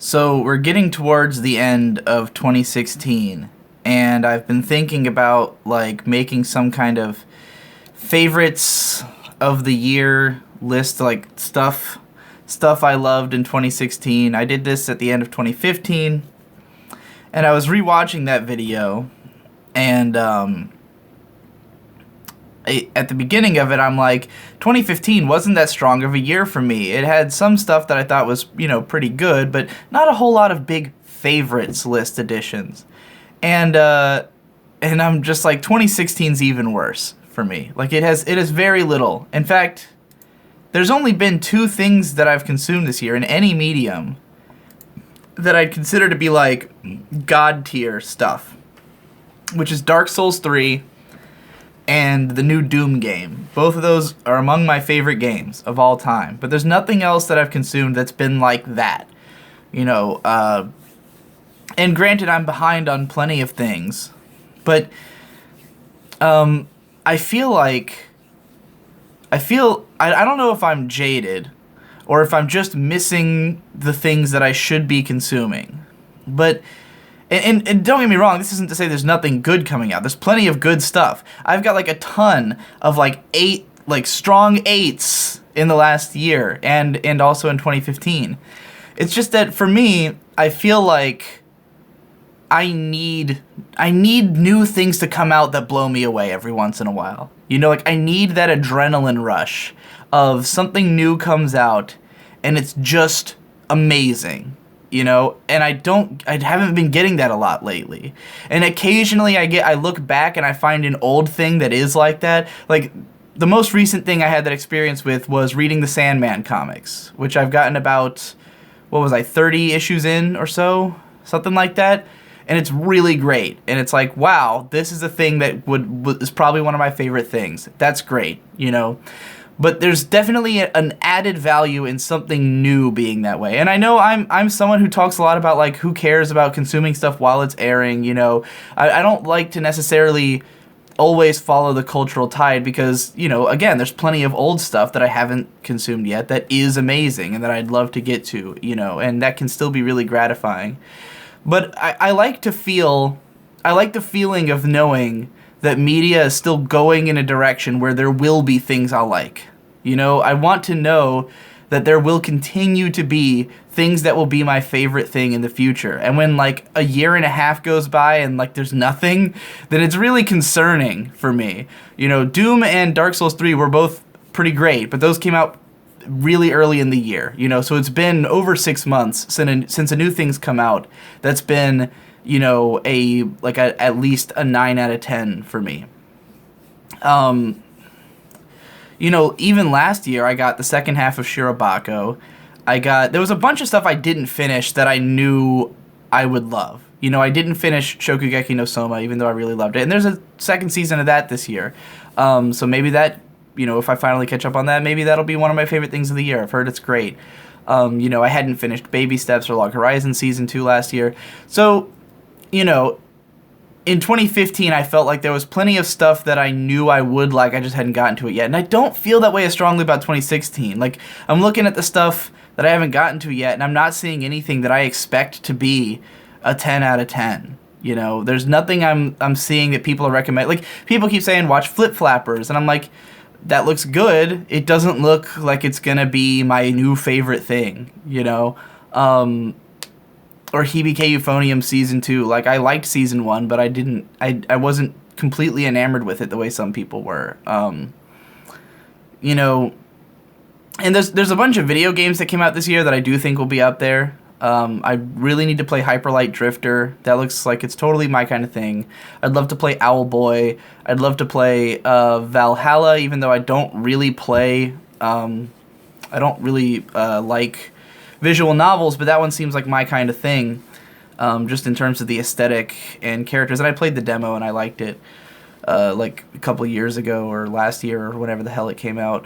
So we're getting towards the end of 2016, and I've been thinking about like making some kind of favorites of the year list, like stuff I loved in 2016. I did this at the end of 2015, and I was rewatching that video, and at the beginning of it, I'm like, 2015 wasn't that strong of a year for me. It had some stuff that I thought was, pretty good, but not a whole lot of big favorites list additions. And I'm just like, 2016's even worse for me. Like it has very little. In fact, there's only been two things that I've consumed this year in any medium that I'd consider to be like god tier stuff, which is Dark Souls 3 and the new Doom game. Both of those are among my favorite games of all time. But there's nothing else that I've consumed that's been like that. And granted, I'm behind on plenty of things. But I feel like... I don't know if I'm jaded or if I'm just missing the things that I should be consuming. But... And don't get me wrong, this isn't to say there's nothing good coming out. There's plenty of good stuff. I've got like a ton of like strong eights in the last year and also in 2015. It's just that for me, I feel like I need new things to come out that blow me away every once in a while. Like I need that adrenaline rush of something new comes out and it's just amazing. And I haven't been getting that a lot lately. And occasionally I look back and I find an old thing that is like that. Like, the most recent thing I had that experience with was reading the Sandman comics, which I've gotten about, 30 issues in or so? Something like that. And it's really great. And it's like, wow, this is a thing that is probably one of my favorite things. That's great, But there's definitely an added value in something new being that way. And I know I'm someone who talks a lot about, like, who cares about consuming stuff while it's airing, I don't like to necessarily always follow the cultural tide because, again, there's plenty of old stuff that I haven't consumed yet that is amazing and that I'd love to get to, and that can still be really gratifying. But I like the feeling of knowing that media is still going in a direction where there will be things I'll like. I want to know that there will continue to be things that will be my favorite thing in the future. And when, like, a year and a half goes by and, like, there's nothing, then it's really concerning for me. Doom and Dark Souls 3 were both pretty great, but those came out really early in the year, so it's been over 6 months since a new thing's come out that's been... at least a 9 out of 10 for me. Even last year, I got the second half of Shirobako. There was a bunch of stuff I didn't finish that I knew I would love. I didn't finish Shokugeki no Soma, even though I really loved it. And there's a second season of that this year. So maybe that, if I finally catch up on that, maybe that'll be one of my favorite things of the year. I've heard it's great. I hadn't finished Baby Steps or Log Horizon Season 2 last year. So... in 2015, I felt like there was plenty of stuff that I knew I would like, I just hadn't gotten to it yet. And I don't feel that way as strongly about 2016. Like, I'm looking at the stuff that I haven't gotten to yet, and I'm not seeing anything that I expect to be a 10 out of 10. There's nothing I'm seeing that people are recommending. Like, people keep saying, watch Flip Flappers, and I'm like, that looks good. It doesn't look like it's gonna be my new favorite thing, or Hibike Euphonium Season 2. Like, I liked Season 1, but I wasn't completely enamored with it the way some people were. And there's a bunch of video games that came out this year that I do think will be up there. I really need to play Hyper Light Drifter. That looks like it's totally my kind of thing. I'd love to play Owlboy. I'd love to play Valhalla, even though I don't really play... like... visual novels, but that one seems like my kind of thing, just in terms of the aesthetic and characters. And I played the demo and I liked it, like a couple years ago or last year or whenever the hell it came out.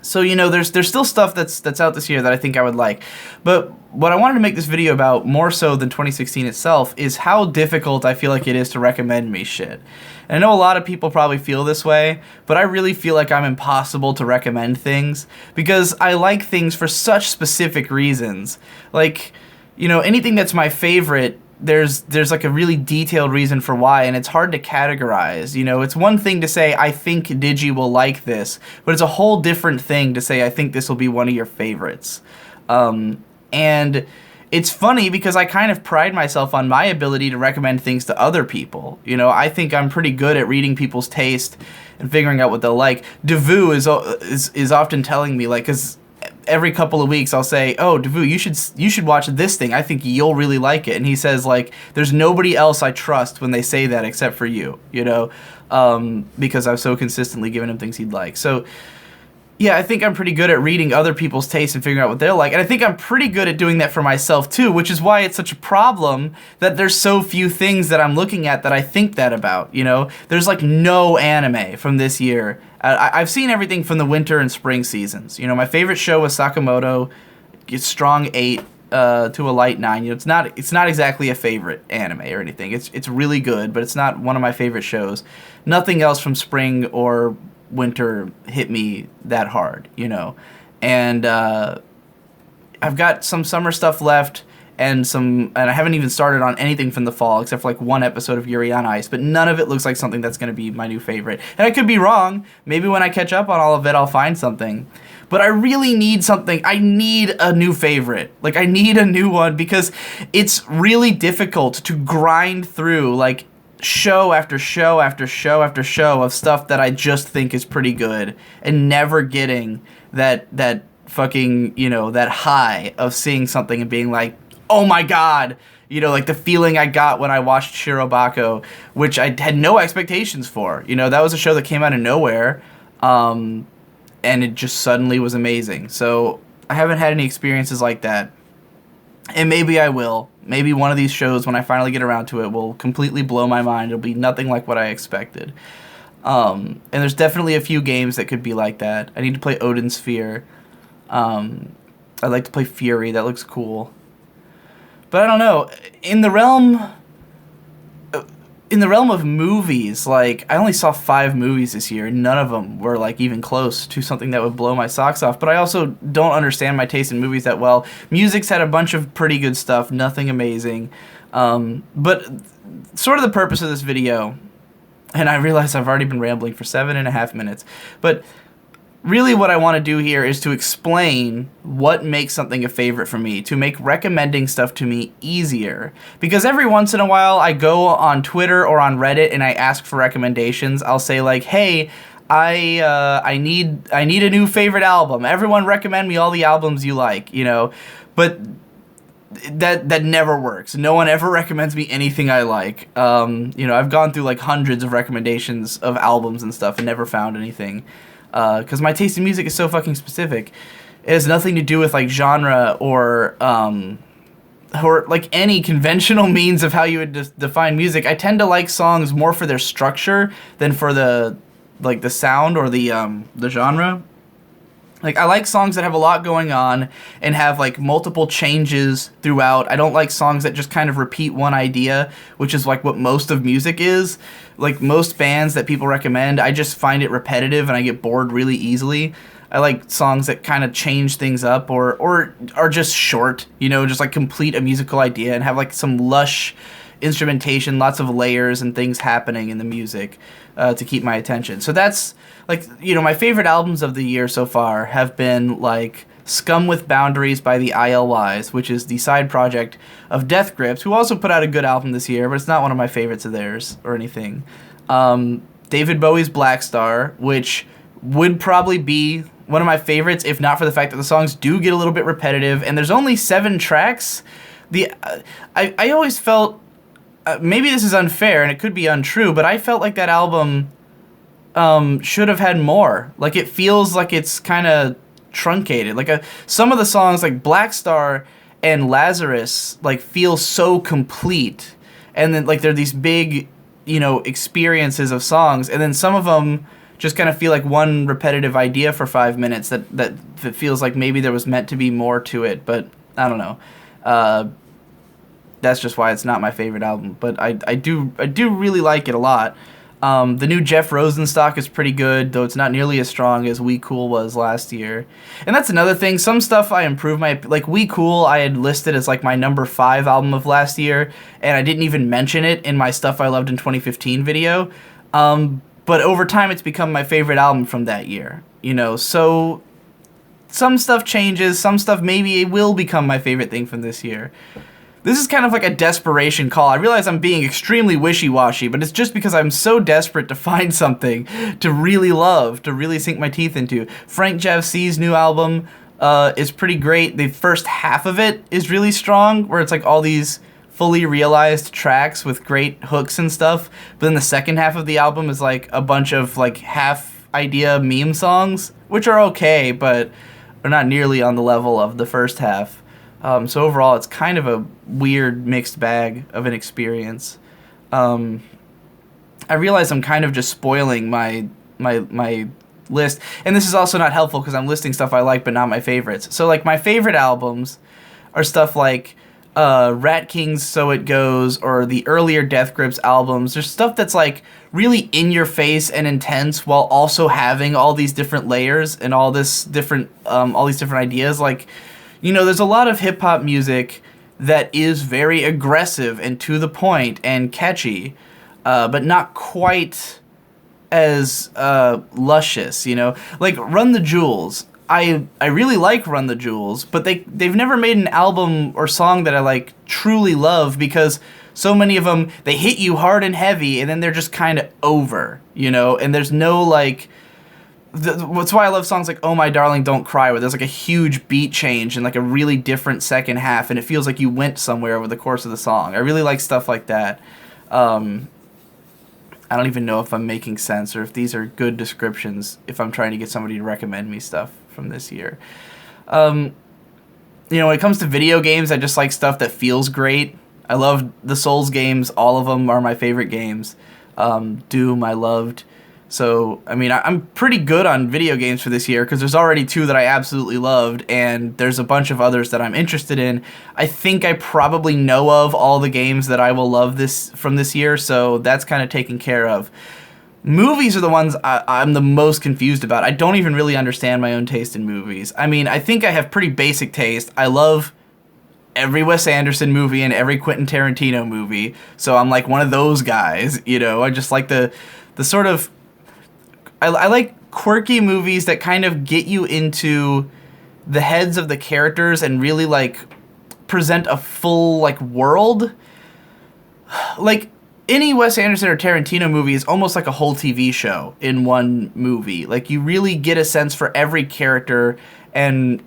So, there's still stuff that's out this year that I think I would like. But what I wanted to make this video about more so than 2016 itself is how difficult I feel like it is to recommend me shit. And I know a lot of people probably feel this way, but I really feel like I'm impossible to recommend things because I like things for such specific reasons. Like, anything that's my favorite, there's like a really detailed reason for why, and it's hard to categorize. It's one thing to say I think Digi will like this, but it's a whole different thing to say I think this will be one of your favorites. And it's funny because I kind of pride myself on my ability to recommend things to other people. I think I'm pretty good at reading people's taste and figuring out what they'll like. Devu is often telling me, like, because every couple of weeks I'll say, "Oh, Devu, you should watch this thing. I think you'll really like it." And he says, like, "There's nobody else I trust when they say that except for you," because I've so consistently given him things he'd like. So, yeah, I think I'm pretty good at reading other people's tastes and figuring out what they're like. And I think I'm pretty good at doing that for myself, too, which is why it's such a problem that there's so few things that I'm looking at that I think that about, There's, like, no anime from this year. I've seen everything from the winter and spring seasons. My favorite show was Sakamoto. It's strong 8 to a light 9. It's not exactly a favorite anime or anything. It's really good, but it's not one of my favorite shows. Nothing else from spring or winter hit me that hard, and I've got some summer stuff left and I haven't even started on anything from the fall except for like one episode of Yuri on Ice, but none of it looks like something that's going to be my new favorite, and I could be wrong. Maybe when I catch up on all of it I'll find something, but I really need something. I need a new favorite. Like, I need a new one because it's really difficult to grind through like show after show after show after show of stuff that I just think is pretty good and never getting that fucking, that high of seeing something and being like, oh my god, like the feeling I got when I watched Shirobako, which I had no expectations for. That was a show that came out of nowhere, and it just suddenly was amazing. So I haven't had any experiences like that. And maybe I will. Maybe one of these shows, when I finally get around to it, will completely blow my mind. It'll be nothing like what I expected. And there's definitely a few games that could be like that. I need to play Odin Sphere. I'd like to play Fury. That looks cool. But I don't know. In the realm of movies, like, I only saw 5 movies this year. None of them were, like, even close to something that would blow my socks off. But I also don't understand my taste in movies that well. Music's had a bunch of pretty good stuff, nothing amazing. But sort of the purpose of this video, and I realize I've already been rambling for 7.5 minutes, but really what I want to do here is to explain what makes something a favorite for me, to make recommending stuff to me easier. Because every once in a while I go on Twitter or on Reddit and I ask for recommendations. I'll say like, hey, I need a new favorite album. Everyone recommend me all the albums you like, But that never works. No one ever recommends me anything I like. I've gone through like hundreds of recommendations of albums and stuff and never found anything. Because my taste in music is so fucking specific. It has nothing to do with like genre or like any conventional means of how you would define music. I tend to like songs more for their structure than for the sound or the genre. Like, I like songs that have a lot going on and have, like, multiple changes throughout. I don't like songs that just kind of repeat one idea, which is, like, what most of music is. Like, most bands that people recommend, I just find it repetitive and I get bored really easily. I like songs that kind of change things up or are just short, just, like, complete a musical idea and have, like, some lush instrumentation, lots of layers and things happening in the music to keep my attention. So that's, like, my favorite albums of the year so far have been, like, Scum with Boundaries by the ILYs, which is the side project of Death Grips, who also put out a good album this year, but it's not one of my favorites of theirs or anything. David Bowie's Black Star, which would probably be one of my favorites, if not for the fact that the songs do get a little bit repetitive, and there's only 7 tracks. I always felt, maybe this is unfair and it could be untrue, but I felt like that album should have had more. Like, it feels like it's kind of truncated. Like, some of the songs, like Black Star and Lazarus, like, feel so complete. And then, like, they're these big, experiences of songs. And then some of them just kind of feel like one repetitive idea for 5 minutes that feels like maybe there was meant to be more to it, but I don't know. That's just why it's not my favorite album, but I do really like it a lot. The new Jeff Rosenstock is pretty good, though it's not nearly as strong as We Cool was last year. And that's another thing. Some stuff I improved like We Cool I had listed as like my number 5 album of last year, and I didn't even mention it in my Stuff I Loved in 2015 video. But over time it's become my favorite album from that year, you know, so some stuff changes, some stuff maybe it will become my favorite thing from this year. This is kind of like a desperation call. I realize I'm being extremely wishy-washy, but it's just because I'm so desperate to find something to really love, to really sink my teeth into. Frank Javc's new album is pretty great. The first half of it is really strong, where it's like all these fully realized tracks with great hooks and stuff. But then the second half of the album is like a bunch of like half-idea meme songs, which are okay, but are not nearly on the level of the first half. So overall, it's kind of a weird mixed bag of an experience. I realize I'm kind of just spoiling my list, and this is also not helpful because I'm listing stuff I like but not my favorites. So like my favorite albums are stuff like Rat King's So It Goes or the earlier Death Grips albums. There's stuff that's like really in your face and intense while also having all these different layers and all these different ideas. Like, you know, there's a lot of hip-hop music that is very aggressive and to the point and catchy, but not quite as luscious, you know? Like, Run the Jewels. I really like Run the Jewels, but they've never made an album or song that I, like, truly love because so many of them, they hit you hard and heavy, and then they're just kind of over, you know? And there's no, like... That's why I love songs like Oh My Darling Don't Cry, where there's like a huge beat change and like a really different second half, and it feels like you went somewhere over the course of the song. I really like stuff like that. I don't even know if I'm making sense or if these are good descriptions if I'm trying to get somebody to recommend me stuff from this year. You know, when it comes to video games, I just like stuff that feels great. I love the Souls games. All of them are my favorite games. Doom, I loved. So, I mean, I'm pretty good on video games for this year because there's already 2 that I absolutely loved, and there's a bunch of others that I'm interested in. I think I probably know of all the games that I will love from this year, so that's kind of taken care of. Movies are the ones I'm the most confused about. I don't even really understand my own taste in movies. I mean, I think I have pretty basic taste. I love every Wes Anderson movie and every Quentin Tarantino movie, so I'm like one of those guys, you know? I just like the sort of... I like quirky movies that kind of get you into the heads of the characters and really, like, present a full, like, world. Like, any Wes Anderson or Tarantino movie is almost like a whole TV show in one movie. Like, you really get a sense for every character, and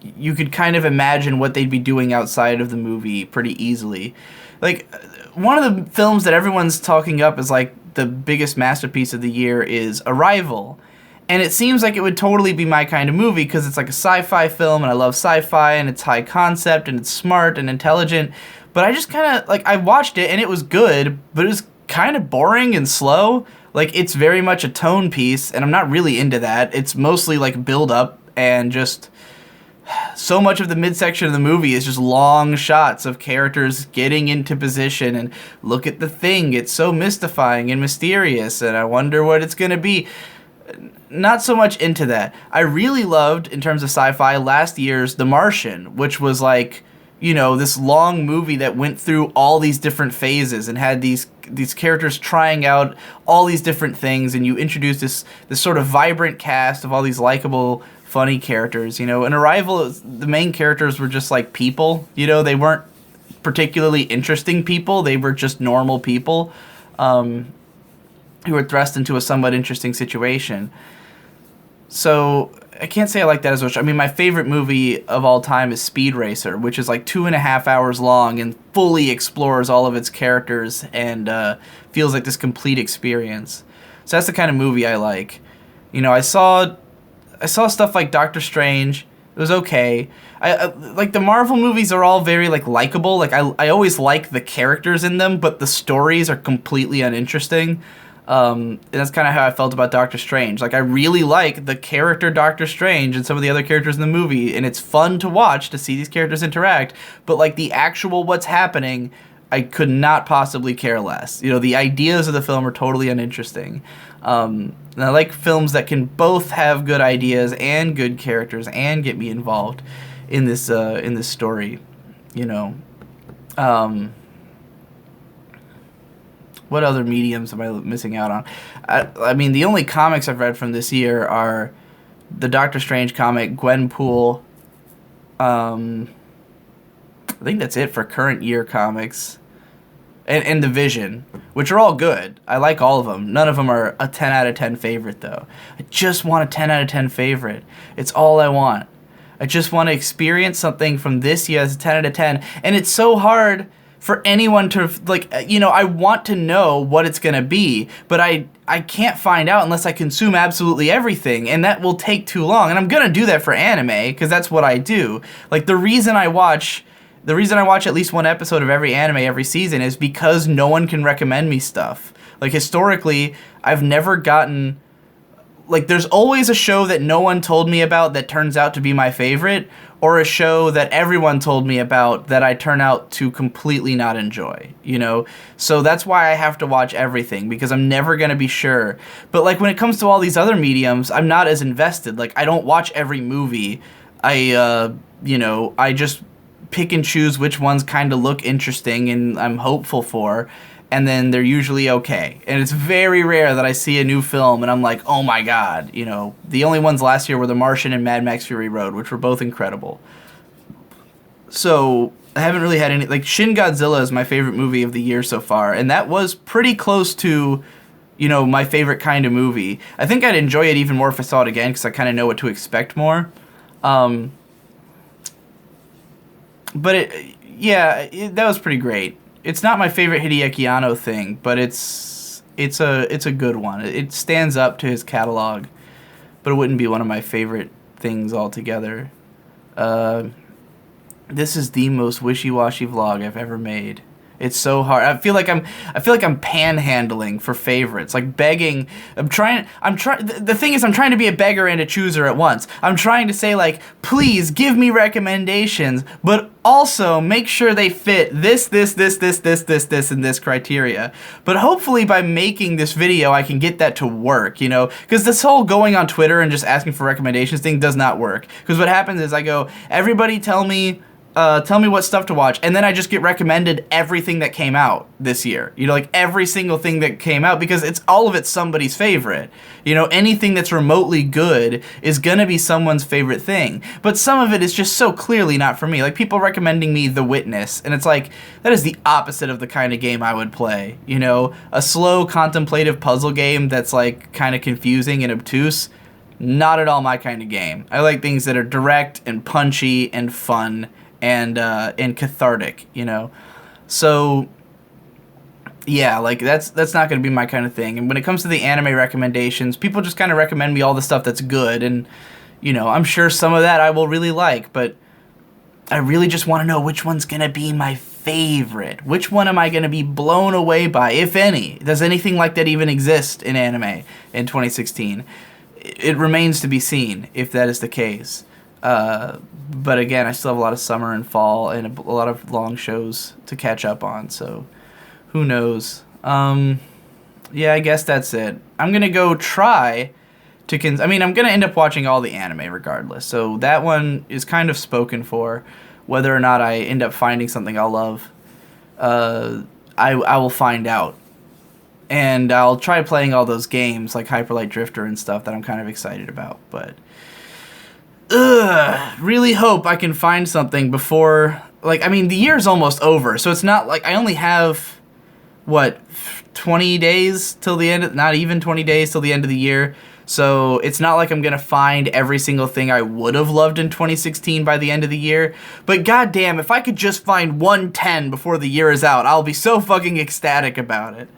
you could kind of imagine what they'd be doing outside of the movie pretty easily. Like, one of the films that everyone's talking up is, like, the biggest masterpiece of the year is Arrival. And it seems like it would totally be my kind of movie because it's like a sci-fi film and I love sci-fi and it's high concept and it's smart and intelligent. But I just kind of, like, I watched it and it was good, but it was kind of boring and slow. Like, it's very much a tone piece and I'm not really into that. It's mostly like build up and just... so much of the midsection of the movie is just long shots of characters getting into position and look at the thing. It's so mystifying and mysterious and I wonder what it's going to be. Not so much into that. I really loved, in terms of sci-fi, last year's The Martian, which was like, you know, this long movie that went through all these different phases and had these characters trying out all these different things, and you introduced this sort of vibrant cast of all these likable, funny characters, you know. In Arrival, the main characters were just like people, you know. They weren't particularly interesting people. They were just normal people who were thrust into a somewhat interesting situation. So I can't say I like that as much. I mean, my favorite movie of all time is Speed Racer, which is like 2.5 hours long and fully explores all of its characters and feels like this complete experience. So that's the kind of movie I like. You know, I saw stuff like Doctor Strange. It was okay. I like, the Marvel movies are all very like likable. Like I always like the characters in them, but the stories are completely uninteresting. And that's kind of how I felt about Doctor Strange. Like, I really like the character Doctor Strange and some of the other characters in the movie, and it's fun to watch to see these characters interact, but, like, the actual what's happening, I could not possibly care less. You know, the ideas of the film are totally uninteresting. And I like films that can both have good ideas and good characters and get me involved in this story, you know. What other mediums am I missing out on? I mean, the only comics I've read from this year are the Doctor Strange comic, Gwenpool. I think that's it for current year comics. And The Vision, which are all good. I like all of them. None of them are a 10 out of 10 favorite, though. I just want a 10 out of 10 favorite. It's all I want. I just want to experience something from this year as a 10 out of 10. And it's so hard for anyone to, like, you know, I want to know what it's going to be, but I can't find out unless I consume absolutely everything, and that will take too long. And I'm going to do that for anime, because that's what I do. Like, the reason I watch at least one episode of every anime every season is because no one can recommend me stuff. Like, historically, I've never gotten... Like, there's always a show that no one told me about that turns out to be my favorite, or a show that everyone told me about that I turn out to completely not enjoy, you know? So that's why I have to watch everything, because I'm never going to be sure. But, like, when it comes to all these other mediums, I'm not as invested. Like, I don't watch every movie. I just pick and choose which ones kind of look interesting and I'm hopeful for, and then they're usually okay. And it's very rare that I see a new film and I'm like, oh my god, you know. The only ones last year were The Martian and Mad Max Fury Road, which were both incredible. So I haven't really had any... Like, Shin Godzilla is my favorite movie of the year so far, and that was pretty close to, you know, my favorite kind of movie. I think I'd enjoy it even more if I saw it again, because I kind of know what to expect more. But that was pretty great. It's not my favorite Hideaki Anno thing, but it's a good one. It stands up to his catalog, but it wouldn't be one of my favorite things altogether. This is the most wishy-washy vlog I've ever made. It's so hard. I feel like I'm panhandling for favorites, like begging. The thing is, I'm trying to be a beggar and a chooser at once. I'm trying to say, like, please give me recommendations, but also make sure they fit this, and this criteria. But hopefully by making this video, I can get that to work, you know? Because this whole going on Twitter and just asking for recommendations thing does not work. Because what happens is I go, everybody tell me what stuff to watch, and then I just get recommended everything that came out this year. You know, like every single thing that came out, because all of it's somebody's favorite. You know, anything that's remotely good is gonna be someone's favorite thing. But some of it is just so clearly not for me. Like, people recommending me The Witness, and it's like, that is the opposite of the kind of game I would play. You know, a slow, contemplative puzzle game that's like kind of confusing and obtuse. Not at all my kind of game. I like things that are direct and punchy and fun and cathartic, you know. So yeah, like that's not going to be my kind of thing. And when it comes to the anime recommendations, people just kind of recommend me all the stuff that's good, and you know, I'm sure some of that I will really like, but I really just want to know which one's going to be my favorite. Which one am I going to be blown away by, if any? Does anything like that even exist in anime in 2016? It remains to be seen if that is the case. But again, I still have a lot of summer and fall and a lot of long shows to catch up on, so who knows. Yeah, I guess that's it. I'm going to go try to... I'm going to end up watching all the anime regardless, so that one is kind of spoken for. Whether or not I end up finding something I'll love, I will find out. And I'll try playing all those games like Hyper Light Drifter and stuff that I'm kind of excited about, but... really hope I can find something before, like, I mean, the year's almost over, so it's not like I only have, what, 20 days till the end, not even 20 days till the end of the year, so it's not like I'm gonna find every single thing I would have loved in 2016 by the end of the year, but goddamn, if I could just find 110 before the year is out, I'll be so fucking ecstatic about it.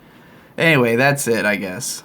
Anyway, that's it, I guess.